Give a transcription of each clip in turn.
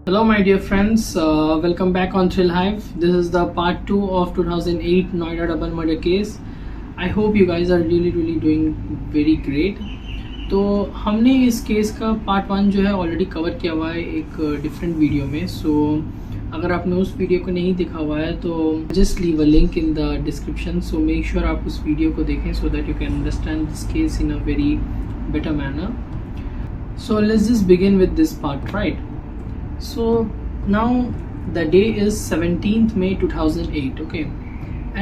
Hello, my dear friends. Welcome back on Thrill Hive. This is the part 2 of 2008 Noida double murder case. I hope you guys are really doing very great. तो हमने इस case का part 1 जो है already cover किया हुआ है एक डिफरेंट वीडियो में. सो अगर आपने उस वीडियो को नहीं देखा हुआ है तो just leave a link in the description. So make sure आप उस वीडियो को देखें so that you can understand this case in a very better manner. So let's just begin with this part, right? So now the day is 17th May 2008, okay?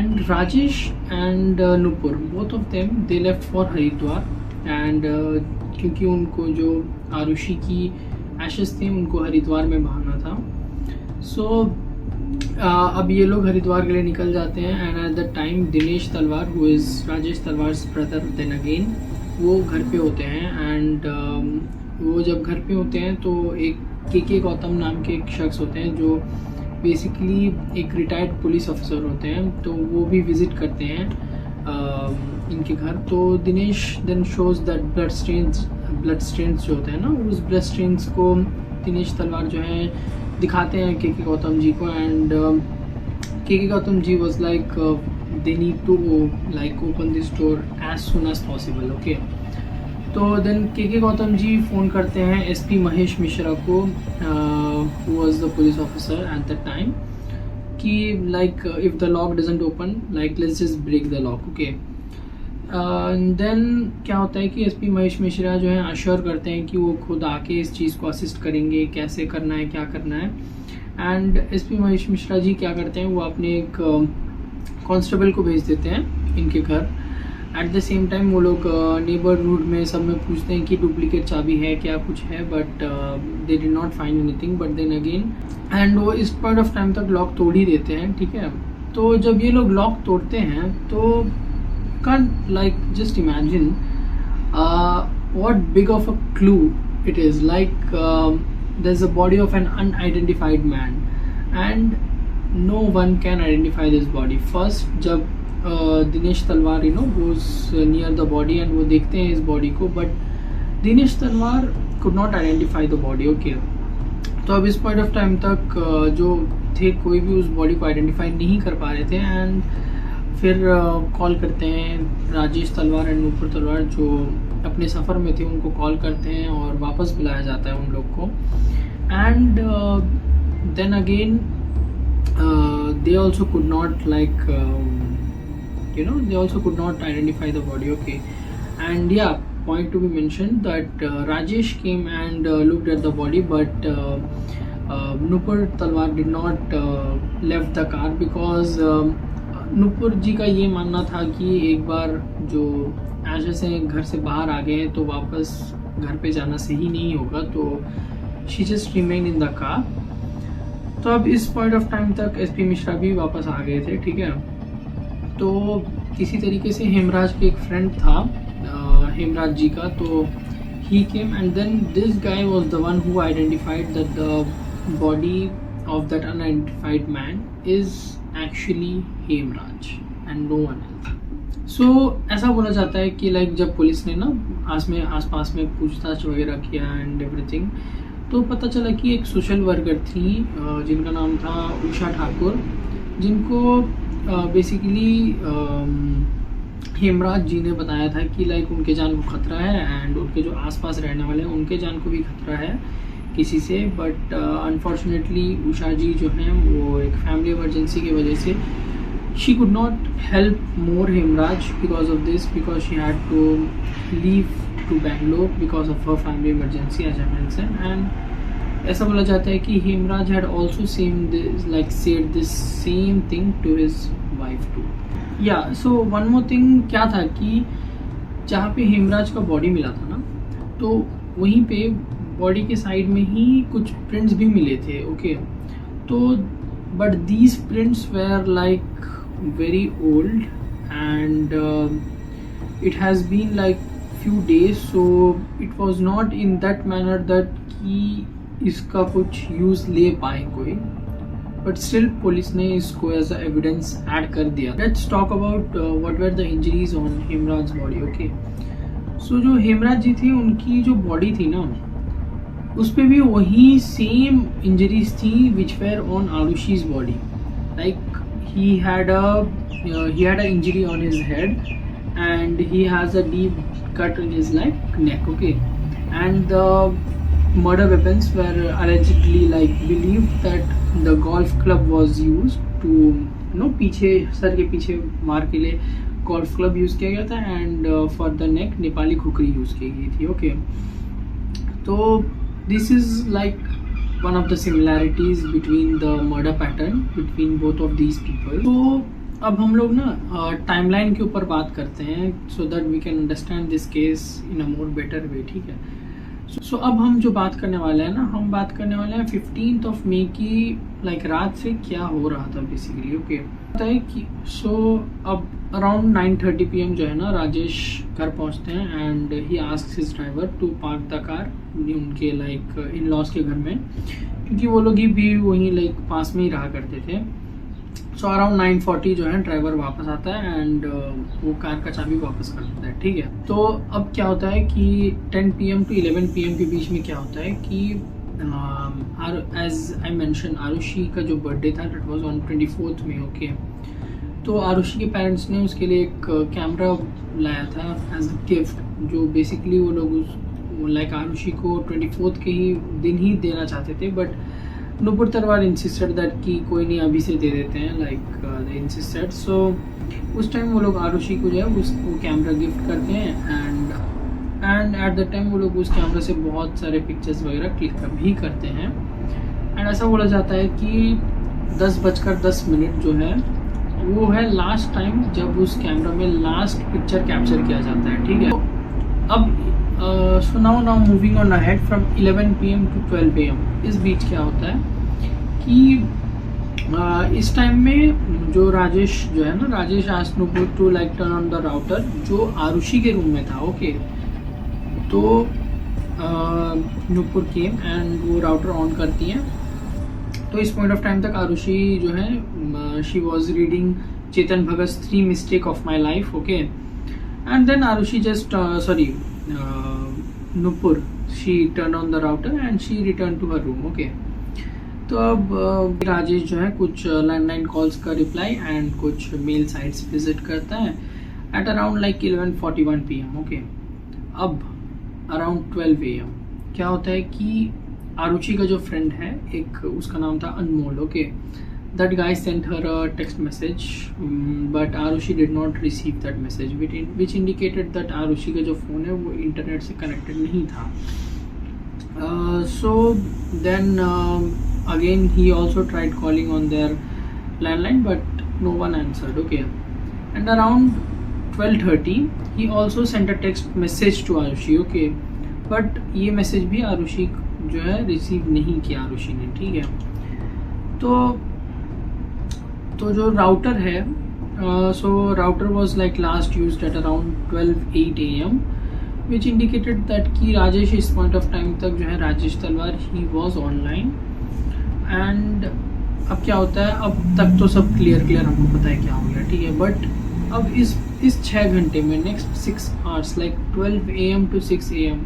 And Rajesh and Nupur, both of them, they left for Haridwar. And क्योंकि उनको जो आरुषि की ashes थी उनको हरिद्वार में बहाना था. So अब ये लोग हरिद्वार के लिए निकल जाते हैं. And eight the time Dinesh तलवार, हु इज़ राजेश तलवार ब्रदर देन अगेन, वो घर पे होते हैं. एंड वो जब घर पे होते हैं तो एक के गौतम नाम के एक शख्स होते हैं जो बेसिकली एक रिटायर्ड पुलिस ऑफिसर होते हैं. तो वो भी विज़िट करते हैं इनके घर. तो Dinesh then shows that blood stains जो होते हैं ना, उस ब्लड स्ट्रेन्स को दिनेश तलवार जो है दिखाते हैं के गौतम जी को. एंड के Gautam ji was like they need to like open this door as soon as possible, okay. तो देन के गौतम जी फ़ोन करते हैं एसपी महेश मिश्रा को, who was the police officer at the time, कि like if the lock doesn't open like let's just break the lock, okay. Then क्या होता है कि एसपी महेश मिश्रा जो है अश्योर करते हैं कि वो खुद आके इस चीज़ को असिस्ट करेंगे, कैसे करना है, क्या करना है. एंड एसपी महेश मिश्रा जी क्या करते हैं, वो अपने एक कांस्टेबल को भेज देते हैं इनके घर. एट द सेम टाइम वो लोग नेबरहुड में सब में पूछते हैं कि डुप्लीकेट चाबी है क्या, कुछ है, but they did not find anything. But then again and वो इस पॉइंट ऑफ टाइम तक लॉक तोड़ ही देते हैं, ठीक है. तो जब ये लोग लॉक तोड़ते हैं तो can't like just imagine what big of a clue it is. Like there's a body of an unidentified man and no one can identify this body. First जब दिनेश तलवार goes near the body and वो देखते हैं इस body को, but Dinesh तलवार could not identify the body, okay. तो अब इस पॉइंट ऑफ टाइम तक जो थे कोई भी उस बॉडी को आइडेंटिफाई नहीं कर पा रहे थे. एंड फिर कॉल करते हैं राजेश तलवार एंड नूपुर तलवार जो अपने सफ़र में थे, उनको कॉल करते हैं और वापस बुलाया जाता है उन लोग को. And then again they also could not like they also could not identify the body, okay. And yeah, point to be mentioned that Rajesh came and looked at the body, but Nupur Talwar did not left the car because Nupur ji का ये मानना था कि एक बार जो ऐसे से घर से बाहर आ गए हैं तो वापस घर पे जाना सही नहीं होगा, तो she just remain in the car. तो अब इस पॉइंट ऑफ टाइम तक एसपी मिश्रा भी वापस आ गए थे, ठीक है. तो किसी तरीके से हेमराज के एक फ्रेंड था हेमराज जी का, तो he came and then this guy was the one who identified that the body of that unidentified man is actually Hemraj and no one else. So ऐसा बोला जाता है कि लाइक जब पुलिस ने ना आसपास में पूछताछ वगैरह किया एंड एवरीथिंग, तो पता चला कि एक सोशल वर्कर थी जिनका नाम था उषा ठाकुर, जिनको बेसिकली हेमराज जी ने बताया था कि लाइक उनके जान को खतरा है एंड उनके जो आसपास रहने वाले हैं उनके जान को भी खतरा है किसी से. बट अनफॉर्चुनेटली उषा जी जो हैं वो एक फैमिली इमरजेंसी की वजह से she could not help more Hemraj because of this, because she had to leave to Bangalore because of her family emergency as I mention. And ऐसा बोला जाता है कि Hemraj had also said this same thing to his wife too. या so one more thing क्या था कि जहाँ पे हेमराज का बॉडी मिला था ना, तो वहीं पे बॉडी के साइड में ही कुछ प्रिंट्स भी मिले थे, ओके. तो but these prints were like very old and it has been like few days, so it was not in that manner that कि इसका कुछ यूज़ ले पाए कोई, बट स्टिल पुलिस ने इसको एज अ एविडेंस ऐड कर दिया. Let's talk about what were the injuries on Hemraj body, okay. So जो हेमराज जी थी उनकी जो बॉडी थी ना, उस पे भी वही सेम इंजरीज थी which were on Aarushi's body. Like he had a injury on his head and he has a deep cut in his neck. Okay, and the murder weapons were allegedly like believed that the golf club was used to पीछे sir के पीछे मार के लिए golf club use किया गया था and for the neck Nepali khukri use की गई थी. ओके, तो this is like one of the similarities between the murder pattern between both of these people. तो अब हम लोग ना टाइमलाइन के ऊपर बात करते हैं so that we can understand this case in a more better way. ठीक है, so अब हम जो बात करने वाले हैं ना, हम बात करने वाले हैं 15th of May की लाइक रात से क्या हो रहा था बेसिकली. ओके, पता है कि अब अराउंड 9:30 PM जो है ना, राजेश घर पहुंचते हैं and he asks his driver to park the car उनके लाइक इन लॉज के घर में, क्योंकि वो लोग ही भी वहीं लाइक पास में ही रहा करते थे. सो अराउंड 9:40 जो है ड्राइवर वापस आता है एंड वो कार का चाबी वापस कर देता है. ठीक है, तो अब क्या होता है कि 10 PM to 11 PM के बीच में क्या होता है कि एज आई मेंशन आरुषि का जो बर्थडे था दैट वाज ऑन 24th में. ओके, तो आरुषि के पेरेंट्स ने उसके लिए एक कैमरा लाया था एज अ गिफ्ट, जो बेसिकली वो लोग लाइक आरुषि को 24th के ही दिन ही देना चाहते थे, बट नूपुर तरवार इंसिस्टेड दैट कि कोई नहीं अभी से दे देते हैं, लाइक दे इंसिस्टेड. सो उस टाइम वो लोग आरुषि को जो है उसको कैमरा गिफ्ट करते हैं एंड एट द टाइम वो लोग उस कैमरा से बहुत सारे पिक्चर्स वगैरह क्लिक भी करते हैं. एंड ऐसा बोला जाता है कि 10:10 जो है वो है लास्ट टाइम जब उस कैमरा में लास्ट पिक्चर कैप्चर किया जाता है. ठीक है, अब so now moving on ahead from 11 PM to 12 PM. इस बीच क्या होता है कि इस टाइम में जो राजेश जो है ना, Rajesh asked Nupur to like turn on the router जो आरुषि के रूम में था. ओके, तो नूपुर केम एंड वो राउटर ऑन करती हैं. तो इस पॉइंट ऑफ टाइम तक आरुषि जो है she was reading Chetan Bhagat 3 Mistake of My Life. Okay, and then Aarushi just Nupur, she turned on the router and she returned to her room. Okay, तो अब राजेश जो है कुछ लैंडलाइन कॉल्स का रिप्लाई एंड कुछ मेल साइट्स विजिट करता है at around like 11:41 PM. Okay, अब अराउंड 12 AM क्या होता है कि आरुषि का जो फ्रेंड है एक, उसका नाम था Anmol. Okay, that guy sent her a text message, but Arushi did not receive that message, which indicated that Arushi का जो फ़ोन है वो इंटरनेट से कनेक्टेड नहीं था. So then again he also tried calling on their landline, but no one answered. Okay, and around 12:30 he also sent a text message to Arushi. Okay, but ये message भी आरुषि जो है receive नहीं किया आरुषि ने. ठीक है, तो जो राउटर है, so router was like last used at around 12:08 AM, which indicated that कि राजेश इस पॉइंट ऑफ टाइम तक जो है राजेश तलवार ही वाज ऑनलाइन. एंड अब क्या होता है, अब तक तो सब क्लियर हमको पता है क्या हो गया. ठीक है, बट अब इस 6 घंटे में next 6 hours like 12 AM to 6 AM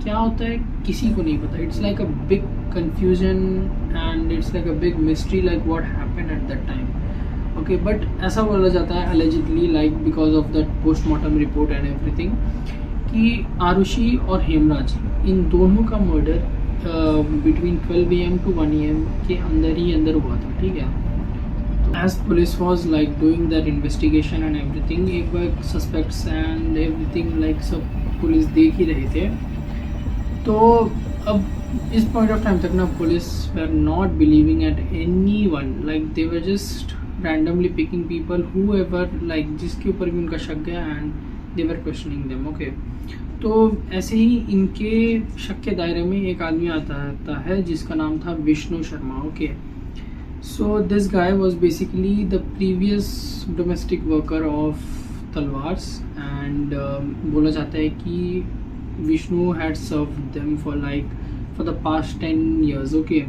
क्या होता है किसी को नहीं पता. It's like a big confusion and it's like a big mystery like what happened at that time. Okay, but ऐसा बोला जाता है allegedly like because of that postmortem report and everything कि आरुषि और हेमराज इन दोनों का murder between 12 AM to 1 AM के अंदर हुआ था. ठीक है, तो as police was like doing that investigation and everything, एक बार सस्पेक्ट्स एंड एवरीथिंग लाइक सब पुलिस देख ही रहे थे. तो अब इस पॉइंट ऑफ टाइम तक ना police were not believing at any one, like they were just randomly picking people whoever like जिसके ऊपर भी उनका शक गया and they were questioning them. Okay, तो ऐसे ही इनके शक के दायरे में एक आदमी आता है जिसका नाम था Vishnu Sharma. Okay, so this guy was basically the previous domestic worker of Talwars and बोला जाता है कि Vishnu had served them for the past 10 years. Okay,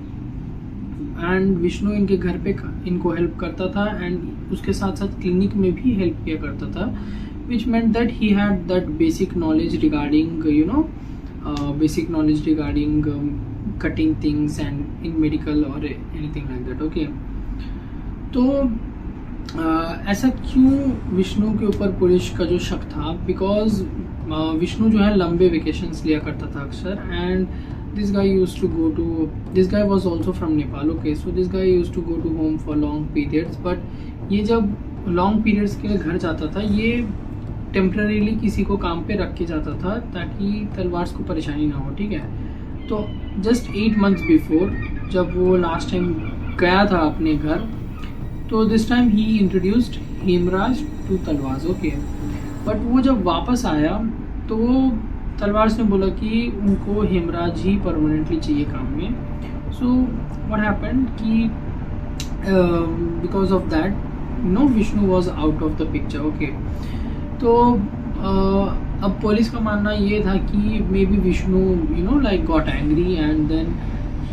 and Vishnu इनके घर पे इनको हेल्प करता था एंड उसके साथ साथ क्लिनिक में भी हेल्प किया करता था, which meant that he had that basic knowledge regarding cutting things and in medical or anything like that. Okay, तो ऐसा क्यों विष्णु के ऊपर पुलिस का जो शक था? बिकॉज विष्णु जो है लंबे वेकेशंस लिया करता था अक्सर, and this guy used to go to, this guy was also from Nepal. Okay, so this guy used to go to home for long periods, but ये जब लॉन्ग पीरियड्स के लिए घर जाता था, ये टेम्पररीली किसी को काम पे रख के जाता था ताकि तलवार्स को परेशानी ना हो. ठीक है, तो जस्ट 8 months बिफोर जब वो लास्ट टाइम गया था अपने घर, तो this time he introduced Hemraj to Talwars. Okay, but वो जब वापस आया तो वो तलवार्स ने बोला कि उनको हेमराज ही परमानेंटली चाहिए काम में. सो व्हाट हैपेंड कि because of that Vishnu was out of the picture. Okay, तो अब पुलिस का मानना ये था कि may be Vishnu like got angry and then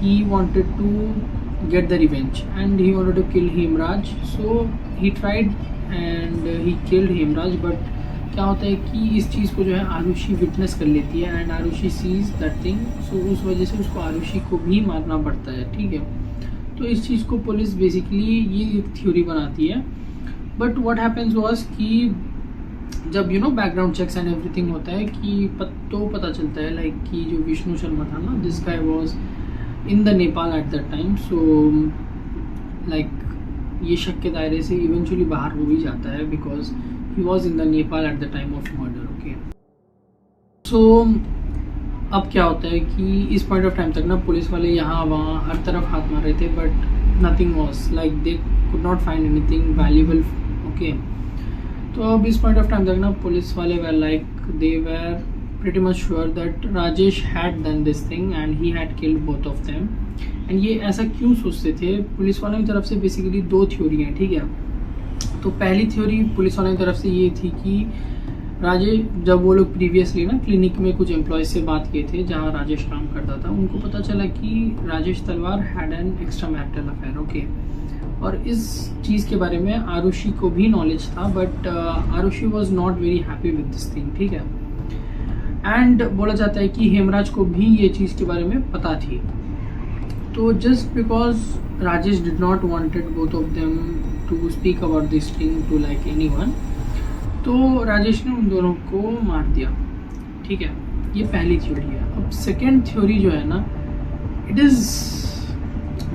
he wanted to get the revenge and he wanted to kill Hemraj. So he tried and he killed Hemraj, but क्या होता है कि इस चीज़ को जो है आरुषि विटनेस कर लेती है and Aarushi sees that thing. So उस वजह से उसको आरुषि को भी मारना पड़ता है. ठीक है, तो इस चीज़ को पुलिस बेसिकली ये थ्योरी बनाती है. बट व्हाट हैपेंस वाज कि जब बैकग्राउंड चेक्स एंड एवरीथिंग होता है कि तो पता चलता है लाइक कि जो विष्णु शर्मा था ना, this guy was in the Nepal at that time. So like ये शक के दायरे से इवेंचुअली बाहर हो भी जाता है because he was in the Nepal at the time of murder. Okay, so अब क्या होता है कि इस पॉइंट ऑफ टाइम तक ना पुलिस वाले यहाँ वहाँ हर तरफ हाथ मार रहे थे, but nothing was like they could not find anything valuable. Okay, तो अब इस पॉइंट ऑफ टाइम तक ना पुलिस वाले were like they were pretty much sure that Rajesh had done this thing and he had killed both of them. And ये ऐसा क्यों सोचते थे? पुलिस वालों की तरफ से बेसिकली 2 थ्योरी हैं. ठीक है, तो पहली थ्योरी पुलिस वालों की तरफ से ये थी कि राजेश, जब वो लोग प्रीवियसली ना क्लिनिक में कुछ एम्प्लॉयज से बात किए थे जहाँ राजेश काम करता था, उनको पता चला कि राजेश तलवार had an extra marital affair. Okay, और इस चीज़ के बारे में आरुषि को भी नॉलेज था, but Aarushi was not very happy with this thing. ठीक है, एंड बोला जाता है कि हेमराज को भी ये चीज़ के बारे में पता थी. तो just because Rajesh did not wanted both of them to speak about this thing to like anyone, तो राजेश ने उन दोनों को मार दिया. ठीक है, ये पहली थ्योरी है. अब सेकेंड थ्योरी जो है ना, it is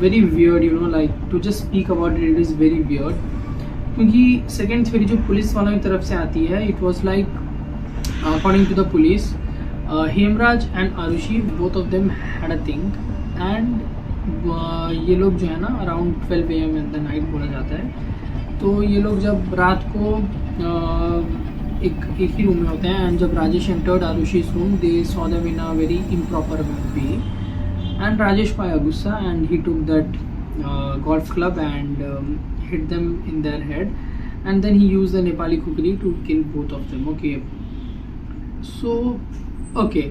very weird like to just speak about it is very weird, क्योंकि सेकेंड थ्योरी जो पुलिस वालों की तरफ से आती है, it was like according to the police, Hemraj and Arushi, both of them had a thing, and ये लोग जो है ना around 12 AM in the night बोला जाता है. तो ये लोग जब रात को एक ही रूम में होते हैं, एंड जब Rajesh entered Aarushi's room, they saw them in a very improper way, and Rajesh पाया गुस्सा and he took that golf club and hit them in their head, and then he used the Nepali kukri to kill both of them. Okay,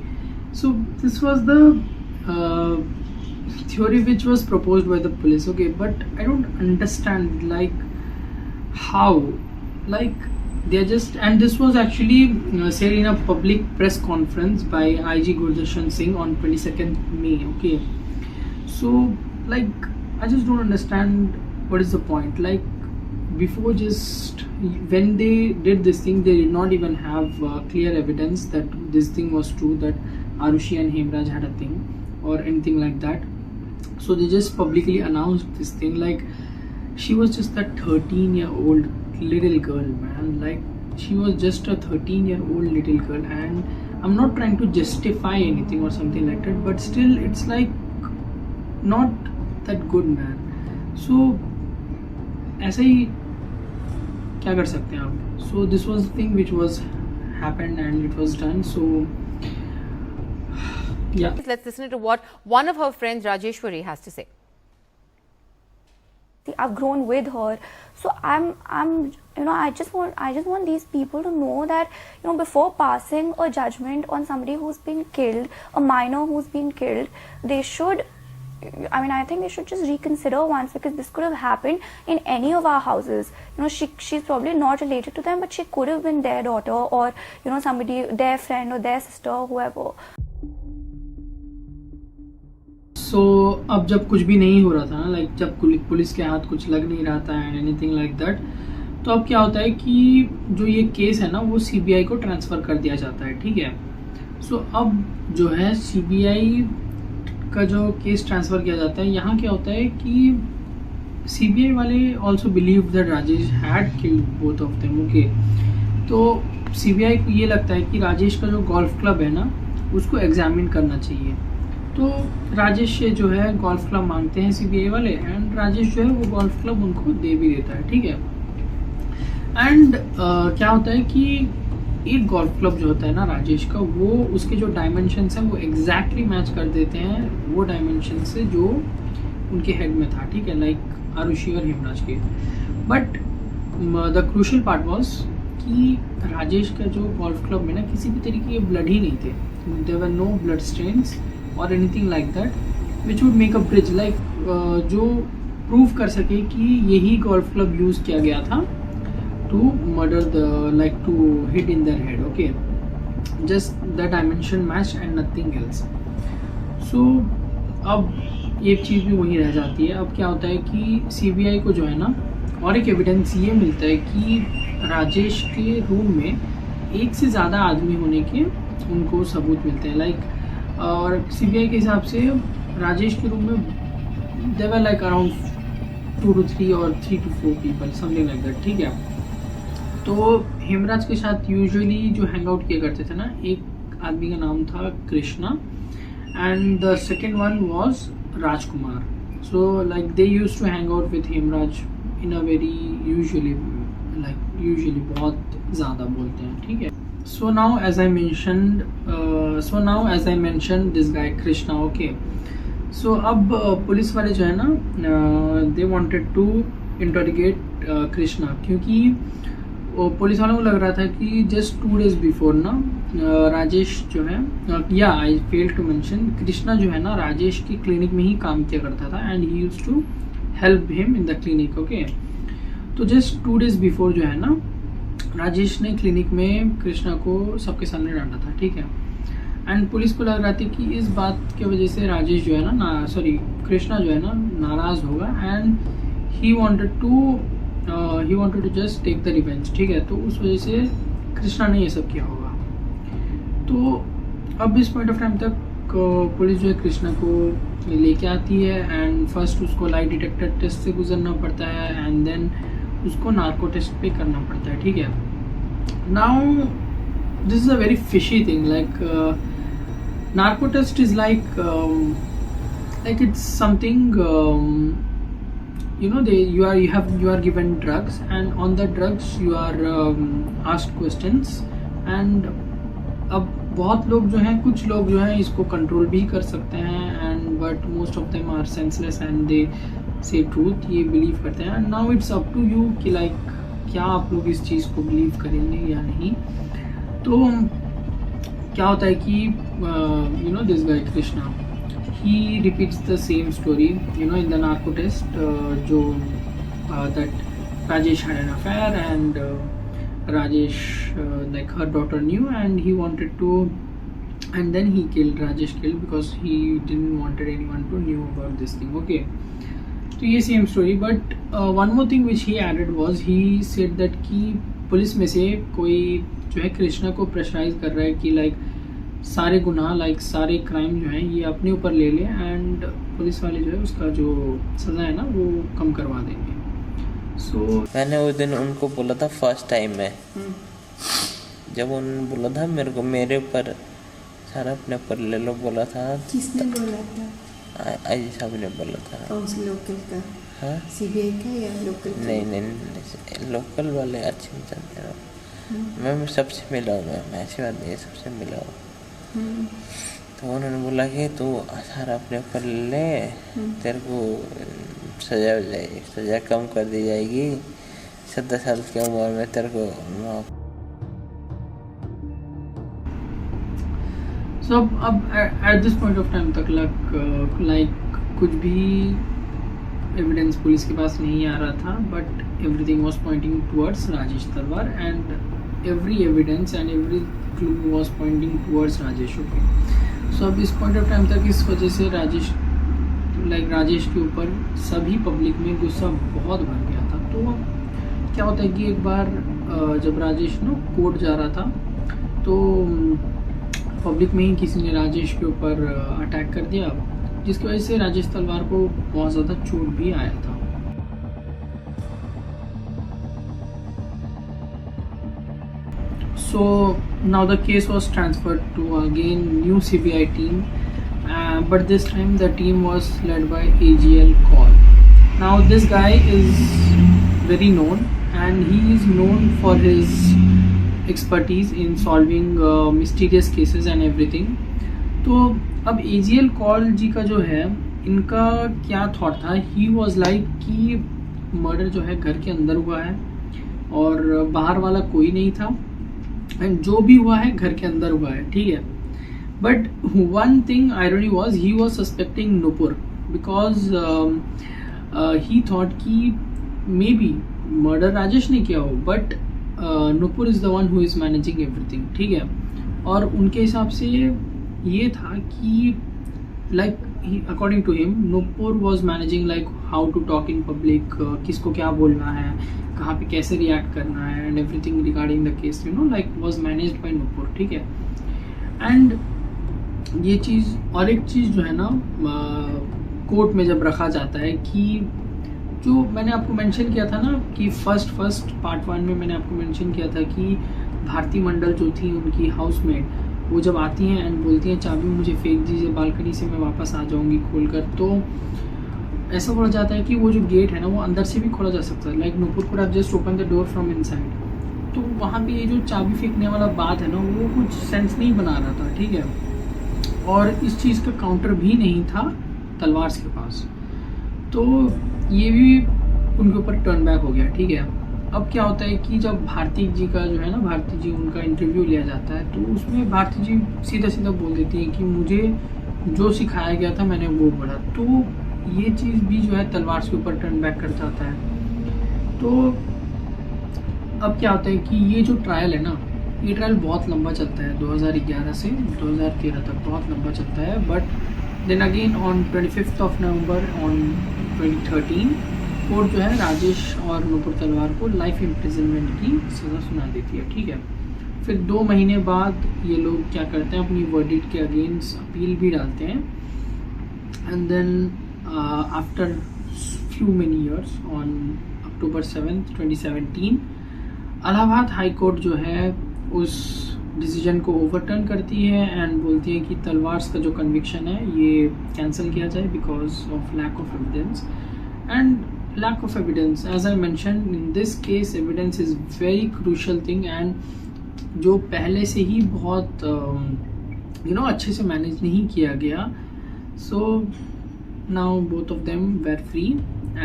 so this was the theory which was proposed by the police. Okay, but I don't understand like how, like they are just, and this was actually said in a public press conference by IG Gurdarshan Singh on 22nd May. Okay, so like I just don't understand what is the point. Like before, just when they did this thing, they did not even have clear evidence that this thing was true, that Arushi and Hemraj had a thing or anything like that. So they just publicly announced this thing. Like she was just a 13-year-old little girl, man. Like she was just a 13-year-old little girl, and I'm not trying to justify anything or something like that, but still it's like not that good, man. So ऐसा ही क्या कर सकते हैं आप? So this was the thing which was happened and it was done. So yeah, let's listen to what one of her friends Rajeshwari has to say. I've grown with her, so I'm I just want these people to know that before passing a judgment on somebody who's been killed, a minor who's been killed, they should, I think they should just reconsider once, because this could have happened in any of our houses. She's probably not related to them, but she could have been their daughter, or somebody, their friend or their sister, whoever. सो अब जब कुछ भी नहीं हो रहा था ना, like जब पुलिस के हाथ कुछ लग नहीं रहा था एंड एनीथिंग लाइक दैट, तो अब क्या होता है कि जो ये केस है ना वो सीबीआई को ट्रांसफ़र कर दिया जाता है, ठीक है। सो अब जो है सीबीआई का जो केस ट्रांसफ़र किया जाता है, यहाँ क्या होता है कि सीबीआई वाले also believe that Rajesh had killed both of them, okay. तो सीबीआई को ये लगता है कि राजेश का जो गोल्फ क्लब है ना उसको एग्जामिन करना चाहिए। तो राजेश से जो है गोल्फ क्लब मांगते हैं सीबीआई वाले, एंड राजेश जो है वो गोल्फ क्लब उनको दे भी देता है, ठीक है। एंड क्या होता है कि एक गोल्फ क्लब जो होता है ना राजेश का, वो उसके जो डायमेंशंस हैं वो एग्जैक्टली मैच कर देते हैं वो डायमेंशन से जो उनके हेड में था, ठीक है, लाइक आरुषि और हेमराज के। But the crucial part was कि राजेश का जो गोल्फ क्लब में ना किसी भी तरीके के ब्लड ही नहीं थे, there were no blood stains और anything like that which would make a bridge, like जो प्रूव कर सके कि यही गोल्फ क्लब यूज़ किया गया था to murder the, like to hit in their head, okay. Just the dimension match and nothing else. So अब एक चीज़ भी वही रह जाती है। अब क्या होता है कि सीबीआई को जो है ना और एक एविडेंस ये मिलता है कि राजेश के रूम में एक से ज़्यादा आदमी होने के उनको सबूत मिलते हैं, लाइक और सीबीआई के हिसाब से राजेश के रूम में there were like around 2 to 3 और 3 to 4 people, something like that, ठीक है। तो हेमराज के साथ यूजुअली जो हैंग आउट किया करते थे ना, एक आदमी का नाम था Krishna and the second one was Rajkumar. So like they use to hang out with Hemraj in a very usually बहुत ज़्यादा बोलते हैं, ठीक है। So now as I mentioned this guy Krishna, okay. So अब पुलिस वाले जो है ना they wanted to interrogate Krishna, क्योंकि पुलिस वालों को लग रहा था कि जस्ट 2 days बिफोर ना राजेश जो है, या आई फेल टू मेंशन, कृष्णा जो है ना राजेश की क्लिनिक में ही काम किया करता था and he used to help him in the clinic, okay. तो जस्ट 2 days बिफोर जो है ना राजेश ने क्लिनिक में कृष्णा को सबके सामने डांटा था, ठीक है। एंड पुलिस को लग रहा था कि इस बात की वजह से राजेश जो है ना कृष्णा जो है ना नाराज़ होगा and he wanted to just take the revenge, ठीक है। तो उस वजह से कृष्णा ने ये सब किया होगा। तो अब इस पॉइंट ऑफ टाइम तक पुलिस जो है कृष्णा को लेके आती है एंड फर्स्ट उसको लाई डिटेक्टर टेस्ट से गुजरना पड़ता है एंड देन उसको नार्को टेस्ट पे करना पड़ता है, ठीक है। Now this is a very fishy thing, like narco test is like it's something you are given drugs and on the drugs you are asked questions and अब बहुत लोग जो हैं, कुछ लोग जो हैं इसको कंट्रोल भी कर सकते हैं and but most of them are senseless and they say truth, ये बिलीव करते हैं। And now it's up to you कि लाइक क्या आप लोग इस चीज़ को बिलीव करेंगे या नहीं। तो क्या होता है कि this guy Krishna he repeats the same story in the narco test, जो that Rajesh had an affair and Rajesh like her daughter knew and he wanted to, and then Rajesh killed because he didn't wanted anyone to knew about this thing, okay. तो ये same story, but one more thing which he added was he said that कि police में से कोई जो है कृष्णा को pressurise कर रहा है कि लाइक सारे गुनाह, लाइक सारे क्राइम जो हैं ये अपने ऊपर ले ले एंड पुलिस वाले जो है उसका जो सज़ा है ना वो कम करवा देंगे। सो मैंने उस दिन उनको बोला था फर्स्ट टाइम में, जब उन्होंने बोला था मेरे ऊपर सारा अपने ऊपर ले लो बोला था। किसने बोला था? आई साहब ने बोला था। कौन से लोकल का? हाँ, सीबीआई का या लोकल का? नहीं, लोकल वाले अच्छे नहीं जानते ना। मैं सबसे मिला हूँ, मैं ऐसी बात नहीं है, सबसे मिला हूँ। तो उन्होंने बोला कि तू सारा अपने ऊपर ले, तेरे को सजा हो जाएगी, सजा कम कर दी जाएगी, 17 साल की उम्र में तेरे को। सो अब at this point of time तक लाइक कुछ भी एविडेंस पुलिस के पास नहीं आ रहा था, but everything was pointing towards Rajesh Talwar and every evidence and every clue was pointing towards Rajesh, okay. So अब इस पॉइंट ऑफ टाइम तक इस वजह से राजेश लाइक राजेश के ऊपर सभी पब्लिक में गुस्सा बहुत भर गया था। तो क्या होता है कि एक बार जब राजेश कोर्ट जा रहा था तो पब्लिक में ही किसी ने राजेश के ऊपर अटैक कर दिया, जिसकी वजह से राजेश तलवार को बहुत ज़्यादा चोट भी आया था। So now the case was transferred to again new CBI team, but this time the team was led by AGL Kaul. Now this guy is very known and he is known for his expertise in solving mysterious cases and everything. तो अब AGL Kaul जी का जो है, इनका क्या thought था, he was like कि murder जो है घर के अंदर हुआ है और बाहर वाला कोई नहीं था, एंड जो भी हुआ है घर के अंदर हुआ है, ठीक है। But one thing irony was he was suspecting Nupur because he thought कि मे बी मर्डर राजेश ने किया हो, but Nupur is the one who is managing everything, ठीक है। और उनके हिसाब से ये था कि like according to him Nupur was managing like how to talk in public, किसको क्या बोलना है, कहाँ पे कैसे रिएक्ट करना है, and everything regarding the case like was managed by Nupur, ठीक है। एंड ये चीज़, और एक चीज़ जो है ना कोर्ट में जब रखा जाता है कि जो मैंने आपको मेंशन किया था ना कि फर्स्ट पार्ट 1 में मैंने आपको मेंशन किया था कि भारती मंडल जो थी उनकी हाउसमेट, वो जब आती हैं एंड बोलती हैं चाबी मुझे फेंक दीजिए बालकनी से, मैं वापस आ जाऊँगी खोलकर, तो ऐसा बोला जाता है कि वो जो गेट है ना वो अंदर से भी खोला जा सकता है, like Nupur could have just open the door from inside. तो वहाँ पे ये जो चाबी फेंकने वाला बात है ना वो कुछ सेंस नहीं बना रहा था, ठीक है। और इस चीज़ का काउंटर भी नहीं था तलवार के पास, तो ये भी उनके ऊपर टर्न बैक हो गया, ठीक है। अब क्या होता है कि जब भारती जी का जो है ना, भारती जी उनका इंटरव्यू लिया जाता है, तो उसमें भारती जी सीधा बोल देती हैं कि मुझे जो सिखाया गया था मैंने वो पढ़ा। तो ये चीज़ भी जो है तलवार के ऊपर टर्न बैक कर जाता है। तो अब क्या होता है कि ये जो ट्रायल है ना, ये ट्रायल बहुत लंबा चलता है, 2011 से 2013 तक बहुत लंबा चलता है। But then again on 25 November on 2013 court जो है राजेश और नुपुर तलवार को लाइफ इम्प्रिजनमेंट की सज़ा सुना देती है, ठीक है। फिर 2 महीने बाद ये लोग क्या करते हैं, अपनी वर्डिक्ट के अगेंस्ट अपील भी डालते हैं। And then after few many years on October 7th 2017 Allahabad high court जो है उस डिसीजन को ओवरटर्न करती है एंड बोलती है कि तलवार का जो कन्विक्शन है ये कैंसिल किया जाए because of lack of evidence. And lack of evidence, as I mentioned in this case, evidence is very crucial thing and जो पहले से ही बहुत अच्छे से मैनेज नहीं किया गया। So now both of them were free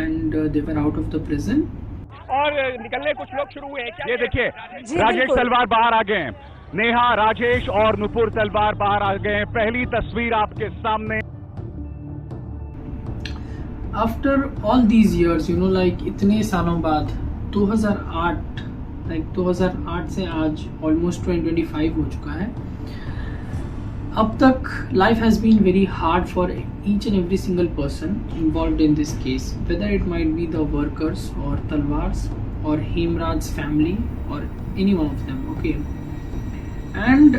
and they were out of the prison. और निकलने कुछ लोग शुरू हुए हैं। ये देखिए राजेश तलवार बाहर आ गए हैं, नेहा, राजेश और नुपुर तलवार बाहर आ गए हैं। पहली तस्वीर आपके सामने। After all these years like इतने सालों बाद 2008 से आज ऑलमोस्ट 2025 हो चुका है। अब तक life has been very hard for each and every single person involved in this case, whether it might be the workers और तलवार्स और हेमराज फैमिली और any one of them, okay. And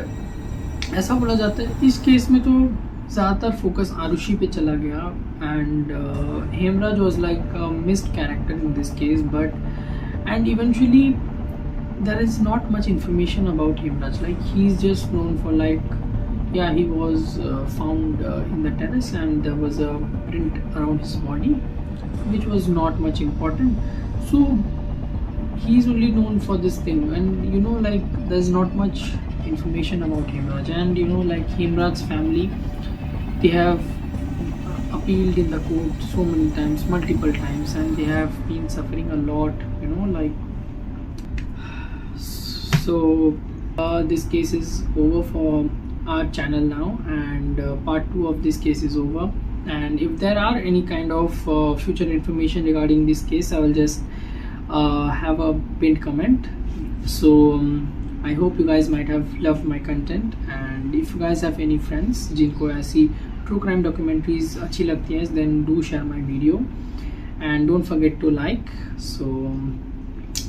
ऐसा बोला जाता है इस केस में तो ज़्यादातर फोकस आरुषि पे चला गया and Hemraj was like a missed character in this case, but and eventually there is not much information about Hemraj. Like he's just known for like, yeah, he was found in the terrace and there was a print around his body which was not much important. So he's only known for this thing, and like there's not much information about Hemraj. And like Hemraj's family, they have appealed in the court so many times, multiple times, and they have been suffering a lot, like. So this case is over for our channel now, and part 2 of this case is over. And if there are any kind of future information regarding this case, I will just have a pinned comment. So I hope you guys might have loved my content, and if you guys have any friends जिनको ऐसी true crime documentaries अच्छी लगती हैं then do share my video and don't forget to like. So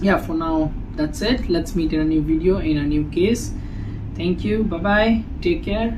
yeah, for now that's it. Let's meet in a new video in a new case. Thank you, bye bye, take care.